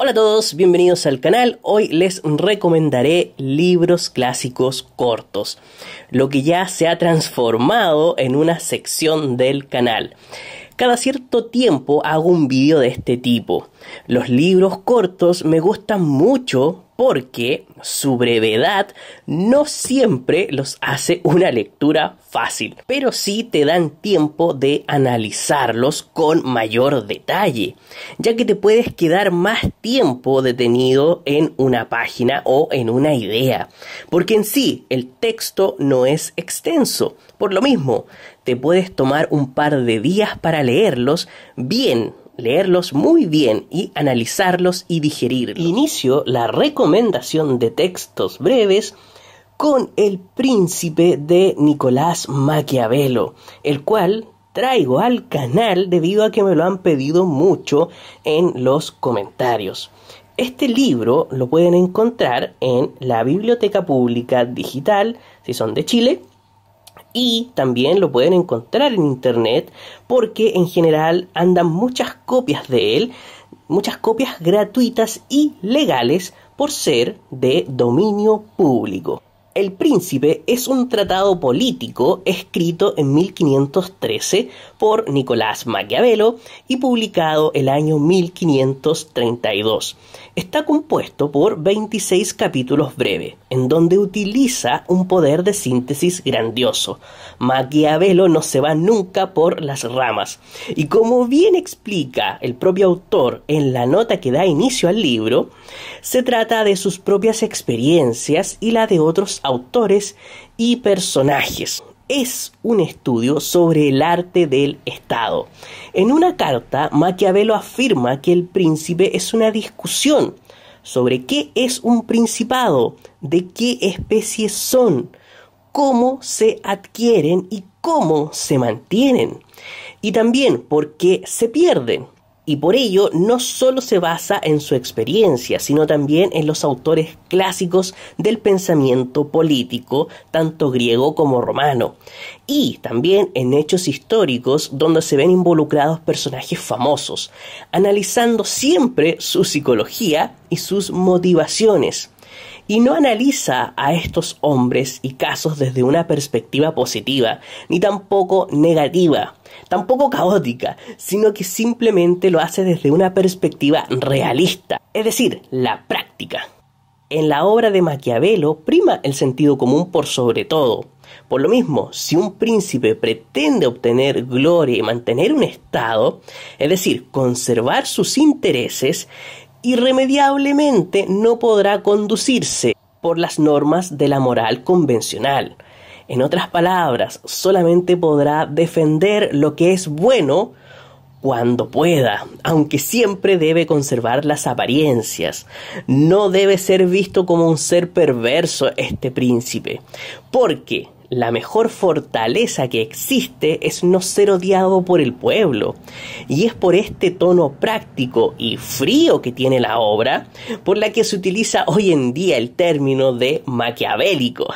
Hola a todos, bienvenidos al canal. Hoy les recomendaré libros clásicos cortos, lo que ya se ha transformado en una sección del canal. Cada cierto tiempo hago un vídeo de este tipo. Los libros cortos me gustan mucho porque su brevedad no siempre los hace una lectura fácil, pero sí te dan tiempo de analizarlos con mayor detalle, ya que te puedes quedar más tiempo detenido en una página o en una idea, porque en sí el texto no es extenso. Por lo mismo, te puedes tomar un par de días para leerlos muy bien y analizarlos y digerirlos. Inicio la recomendación de textos breves con El Príncipe de Nicolás Maquiavelo, el cual traigo al canal debido a que me lo han pedido mucho en los comentarios. Este libro lo pueden encontrar en la Biblioteca Pública Digital, si son de Chile, y también lo pueden encontrar en internet porque en general andan muchas copias de él, muchas copias gratuitas y legales por ser de dominio público. El Príncipe es un tratado político escrito en 1513 por Nicolás Maquiavelo y publicado el año 1532. Está compuesto por 26 capítulos breves, en donde utiliza un poder de síntesis grandioso. Maquiavelo no se va nunca por las ramas, y como bien explica el propio autor en la nota que da inicio al libro, se trata de sus propias experiencias y la de otros autores y personajes. Es un estudio sobre el arte del Estado. En una carta, Maquiavelo afirma que El Príncipe es una discusión sobre qué es un principado, de qué especie son, cómo se adquieren y cómo se mantienen, y también por qué se pierden. Y por ello no solo se basa en su experiencia, sino también en los autores clásicos del pensamiento político, tanto griego como romano, y también en hechos históricos donde se ven involucrados personajes famosos, analizando siempre su psicología y sus motivaciones. Y no analiza a estos hombres y casos desde una perspectiva positiva, ni tampoco negativa, tampoco caótica, sino que simplemente lo hace desde una perspectiva realista, es decir, la práctica. En la obra de Maquiavelo prima el sentido común por sobre todo. Por lo mismo, si un príncipe pretende obtener gloria y mantener un estado, es decir, conservar sus intereses, irremediablemente no podrá conducirse por las normas de la moral convencional. En otras palabras, solamente podrá defender lo que es bueno cuando pueda, aunque siempre debe conservar las apariencias. No debe ser visto como un ser perverso este príncipe, porque la mejor fortaleza que existe es no ser odiado por el pueblo, y es por este tono práctico y frío que tiene la obra por la que se utiliza hoy en día el término de maquiavélico.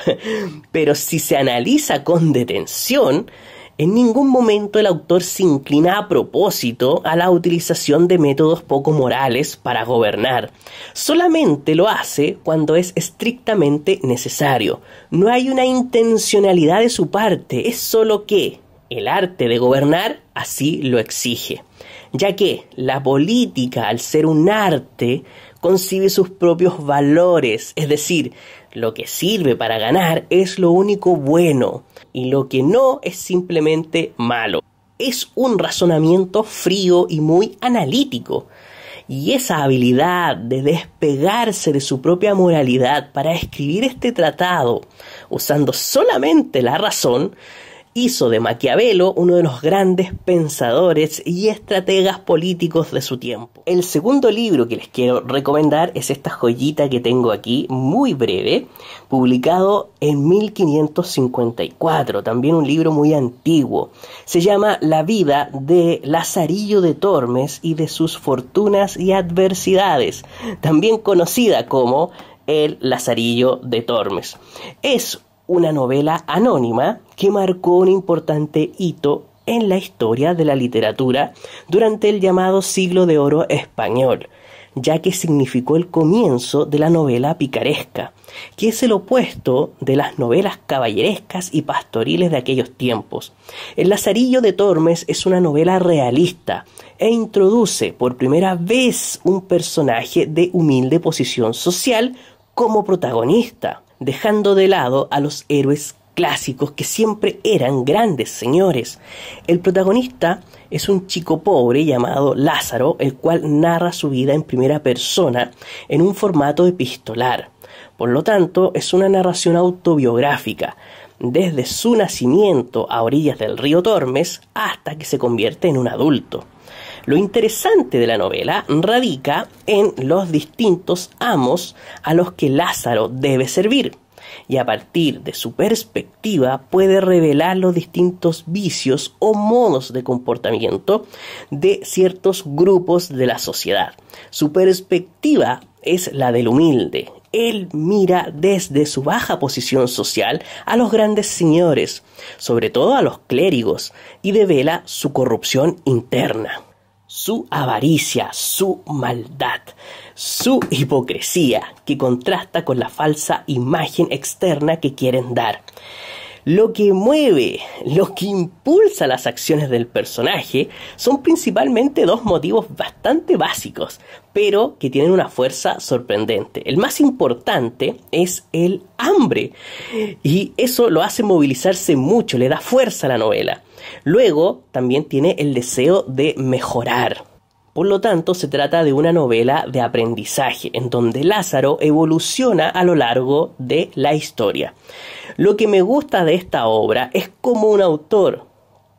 Pero si se analiza con detención, en ningún momento el autor se inclina a propósito a la utilización de métodos poco morales para gobernar. Solamente lo hace cuando es estrictamente necesario. No hay una intencionalidad de su parte, es solo que el arte de gobernar así lo exige, ya que la política, al ser un arte, concibe sus propios valores, es decir, lo que sirve para ganar es lo único bueno y lo que no es simplemente malo. Es un razonamiento frío y muy analítico, y esa habilidad de despegarse de su propia moralidad para escribir este tratado usando solamente la razón hizo de Maquiavelo uno de los grandes pensadores y estrategas políticos de su tiempo. El segundo libro que les quiero recomendar es esta joyita que tengo aquí, muy breve, publicado en 1554, también un libro muy antiguo. Se llama La vida de Lazarillo de Tormes y de sus fortunas y adversidades, también conocida como El Lazarillo de Tormes. Es una novela anónima que marcó un importante hito en la historia de la literatura durante el llamado Siglo de Oro español. ya que significó el comienzo de la novela picaresca, que es el opuesto de las novelas caballerescas y pastoriles de aquellos tiempos. El Lazarillo de Tormes es una novela realista e introduce por primera vez un personaje de humilde posición social como protagonista, dejando de lado a los héroes clásicos que siempre eran grandes señores. El protagonista es un chico pobre llamado Lázaro, el cual narra su vida en primera persona en un formato epistolar. Por lo tanto, es una narración autobiográfica, desde su nacimiento a orillas del río Tormes hasta que se convierte en un adulto. Lo interesante de la novela radica en los distintos amos a los que Lázaro debe servir, y a partir de su perspectiva puede revelar los distintos vicios o modos de comportamiento de ciertos grupos de la sociedad. Su perspectiva es la del humilde. Él mira desde su baja posición social a los grandes señores, sobre todo a los clérigos, y devela su corrupción interna, su avaricia, su maldad, su hipocresía, que contrasta con la falsa imagen externa que quieren dar. Lo que mueve, lo que impulsa las acciones del personaje son principalmente dos motivos bastante básicos, pero que tienen una fuerza sorprendente. El más importante es el hambre, y eso lo hace movilizarse mucho, le da fuerza a la novela. Luego también tiene el deseo de mejorar. Por lo tanto, se trata de una novela de aprendizaje, en donde Lázaro evoluciona a lo largo de la historia. Lo que me gusta de esta obra es cómo un autor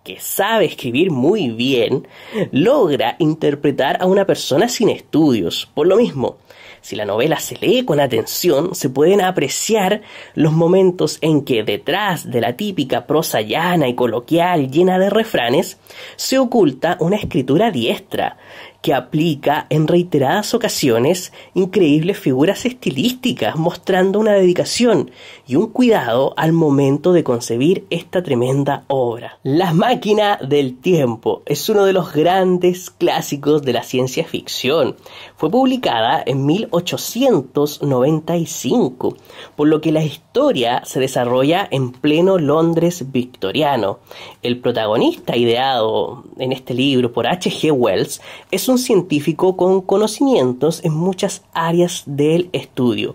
que sabe escribir muy bien logra interpretar a una persona sin estudios. Por lo mismo, si la novela se lee con atención, se pueden apreciar los momentos en que detrás de la típica prosa llana y coloquial llena de refranes, se oculta una escritura diestra que aplica en reiteradas ocasiones increíbles figuras estilísticas, mostrando una dedicación y un cuidado al momento de concebir esta tremenda obra. La máquina del tiempo es uno de los grandes clásicos de la ciencia ficción. Fue publicada en 1895, por lo que la historia se desarrolla en pleno Londres victoriano. El protagonista, ideado en este libro por H.G. Wells, es un científico con conocimientos en muchas áreas del estudio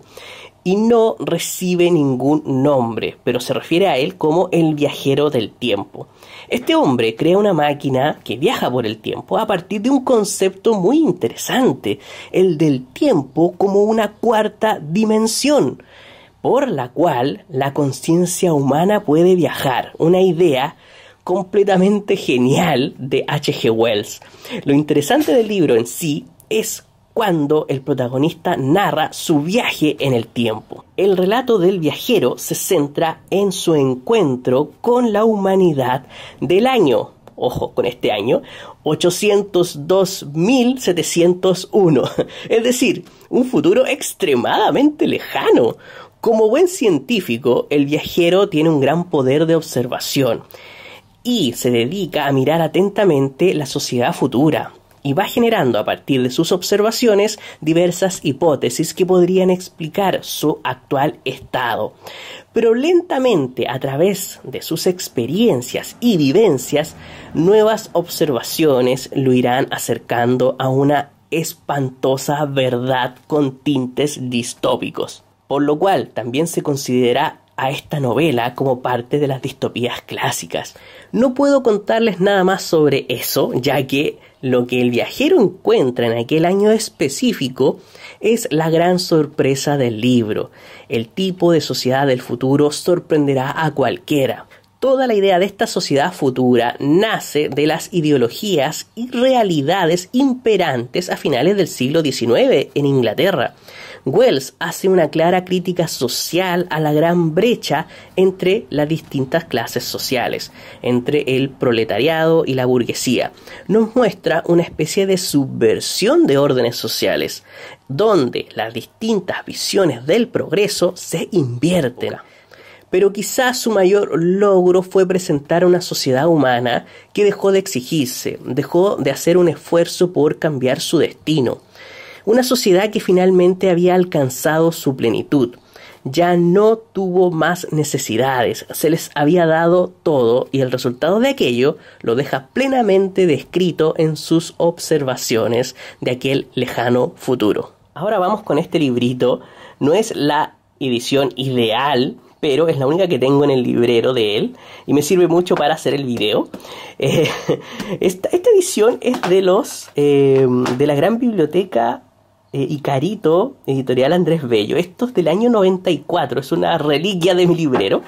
y no recibe ningún nombre, pero se refiere a él como el viajero del tiempo. Este hombre crea una máquina que viaja por el tiempo a partir de un concepto muy interesante, el del tiempo como una cuarta dimensión, por la cual la conciencia humana puede viajar, una idea completamente genial de H.G. Wells. Lo interesante del libro en sí es cuando el protagonista narra su viaje en el tiempo. El relato del viajero se centra en su encuentro con la humanidad del año, ojo con este año, 802.701, es decir, un futuro extremadamente lejano. Como buen científico, el viajero tiene un gran poder de observación y se dedica a mirar atentamente la sociedad futura, y va generando a partir de sus observaciones diversas hipótesis que podrían explicar su actual estado. Pero lentamente, a través de sus experiencias y vivencias, nuevas observaciones lo irán acercando a una espantosa verdad con tintes distópicos, por lo cual también se considera a esta novela como parte de las distopías clásicas. No puedo contarles nada más sobre eso, ya que lo que el viajero encuentra en aquel año específico es la gran sorpresa del libro. El tipo de sociedad del futuro sorprenderá a cualquiera. Toda la idea de esta sociedad futura nace de las ideologías y realidades imperantes a finales del siglo XIX en Inglaterra. Wells hace una clara crítica social a la gran brecha entre las distintas clases sociales, entre el proletariado y la burguesía. Nos muestra una especie de subversión de órdenes sociales, donde las distintas visiones del progreso se invierten. Pero quizás su mayor logro fue presentar una sociedad humana que dejó de exigirse, dejó de hacer un esfuerzo por cambiar su destino. Una sociedad que finalmente había alcanzado su plenitud. Ya no tuvo más necesidades, se les había dado todo y el resultado de aquello lo deja plenamente descrito en sus observaciones de aquel lejano futuro. Ahora vamos con este librito. No es la edición ideal, pero es la única que tengo en el librero de él y me sirve mucho para hacer el video. Esta edición es de la gran biblioteca Icarito, editorial Andrés Bello. Esto es del año 94, es una reliquia de mi librero.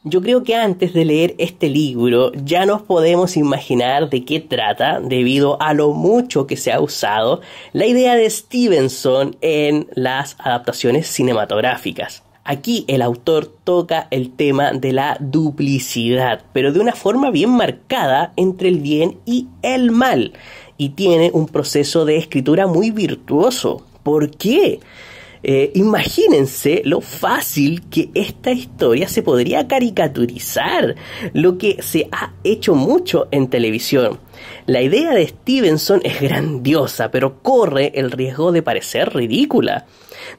Yo creo que antes de leer este libro ya nos podemos imaginar de qué trata, debido a lo mucho que se ha usado la idea de Stevenson en las adaptaciones cinematográficas. Aquí el autor toca el tema de la duplicidad, pero de una forma bien marcada entre el bien y el mal, y tiene un proceso de escritura muy virtuoso. ¿Por qué? Imagínense lo fácil que esta historia se podría caricaturizar, lo que se ha hecho mucho en televisión. La idea de Stevenson es grandiosa, pero corre el riesgo de parecer ridícula,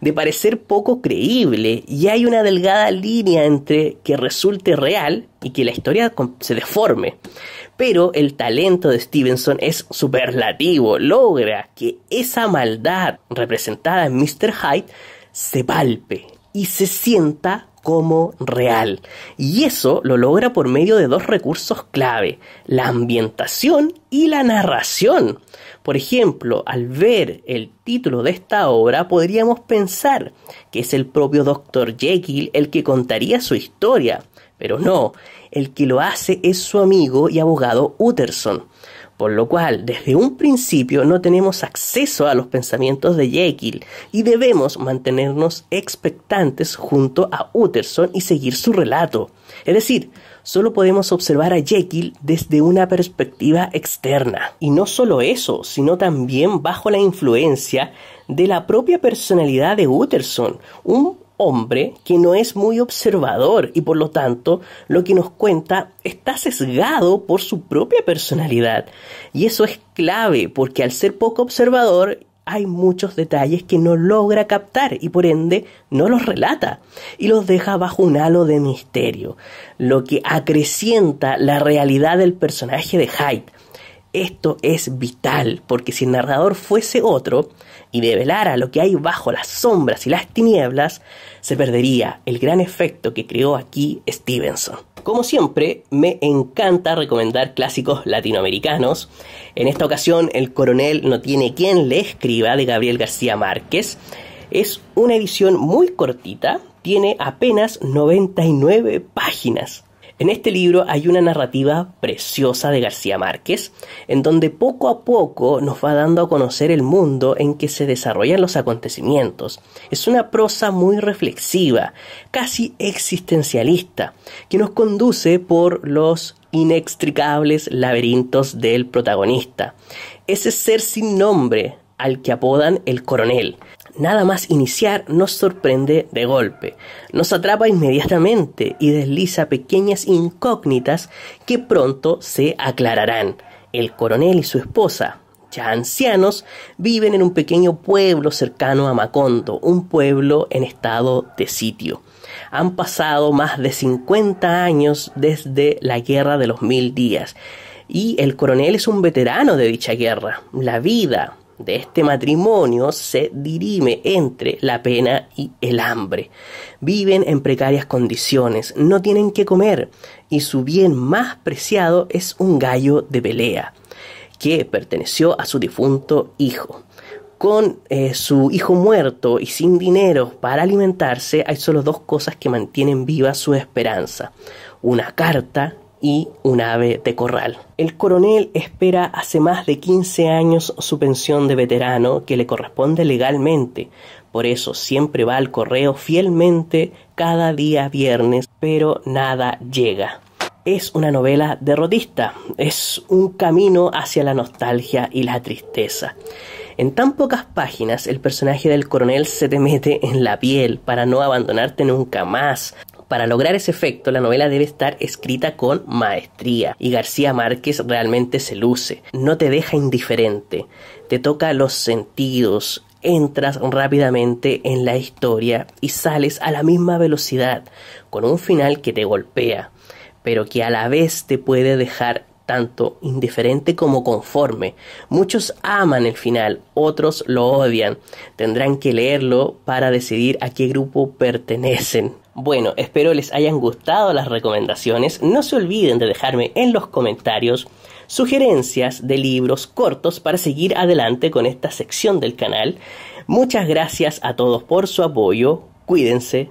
de parecer poco creíble, y hay una delgada línea entre que resulte real y que la historia se deforme. Pero el talento de Stevenson es superlativo, logra que esa maldad representada en Mr. Hyde se palpe y se sienta como real. Y eso lo logra por medio de dos recursos clave: la ambientación y la narración. Por ejemplo, al ver el título de esta obra podríamos pensar que es el propio Dr. Jekyll el que contaría su historia, pero no, el que lo hace es su amigo y abogado Utterson, por lo cual desde un principio no tenemos acceso a los pensamientos de Jekyll y debemos mantenernos expectantes junto a Utterson y seguir su relato. Es decir, solo podemos observar a Jekyll desde una perspectiva externa. Y no solo eso, sino también bajo la influencia de la propia personalidad de Utterson, un hombre que no es muy observador y por lo tanto lo que nos cuenta está sesgado por su propia personalidad. Y eso es clave porque al ser poco observador hay muchos detalles que no logra captar y por ende no los relata y los deja bajo un halo de misterio, lo que acrecienta la realidad del personaje de Hyde. Esto es vital porque si el narrador fuese otro y develara lo que hay bajo las sombras y las tinieblas, se perdería el gran efecto que creó aquí Stevenson. Como siempre, me encanta recomendar clásicos latinoamericanos. En esta ocasión, El coronel no tiene quien le escriba, de Gabriel García Márquez. Es una edición muy cortita, tiene apenas 99 páginas. En este libro hay una narrativa preciosa de García Márquez, en donde poco a poco nos va dando a conocer el mundo en que se desarrollan los acontecimientos. Es una prosa muy reflexiva, casi existencialista, que nos conduce por los inextricables laberintos del protagonista, ese ser sin nombre al que apodan el coronel. Nada más iniciar nos sorprende de golpe, nos atrapa inmediatamente y desliza pequeñas incógnitas que pronto se aclararán. El coronel y su esposa, ya ancianos, viven en un pequeño pueblo cercano a Macondo, un pueblo en estado de sitio. Han pasado más de 50 años desde la Guerra de los 1000 días y el coronel es un veterano de dicha guerra. La vida de este matrimonio se dirime entre la pena y el hambre. Viven en precarias condiciones, no tienen que comer y su bien más preciado es un gallo de pelea que perteneció a su difunto hijo. Con su hijo muerto y sin dinero para alimentarse, hay solo dos cosas que mantienen viva su esperanza: una carta y un ave de corral. El coronel espera hace más de 15 años su pensión de veterano que le corresponde legalmente. Por eso siempre va al correo fielmente cada día viernes, pero nada llega. Es una novela derrotista, es un camino hacia la nostalgia y la tristeza. En tan pocas páginas el personaje del coronel se te mete en la piel para no abandonarte nunca más. Para lograr ese efecto, la novela debe estar escrita con maestría y García Márquez realmente se luce. No te deja indiferente, te toca los sentidos, entras rápidamente en la historia y sales a la misma velocidad, con un final que te golpea, pero que a la vez te puede dejar tanto indiferente como conforme. Muchos aman el final, otros lo odian. Tendrán que leerlo para decidir a qué grupo pertenecen. Bueno, espero les hayan gustado las recomendaciones. No se olviden de dejarme en los comentarios sugerencias de libros cortos para seguir adelante con esta sección del canal. Muchas gracias a todos por su apoyo. Cuídense.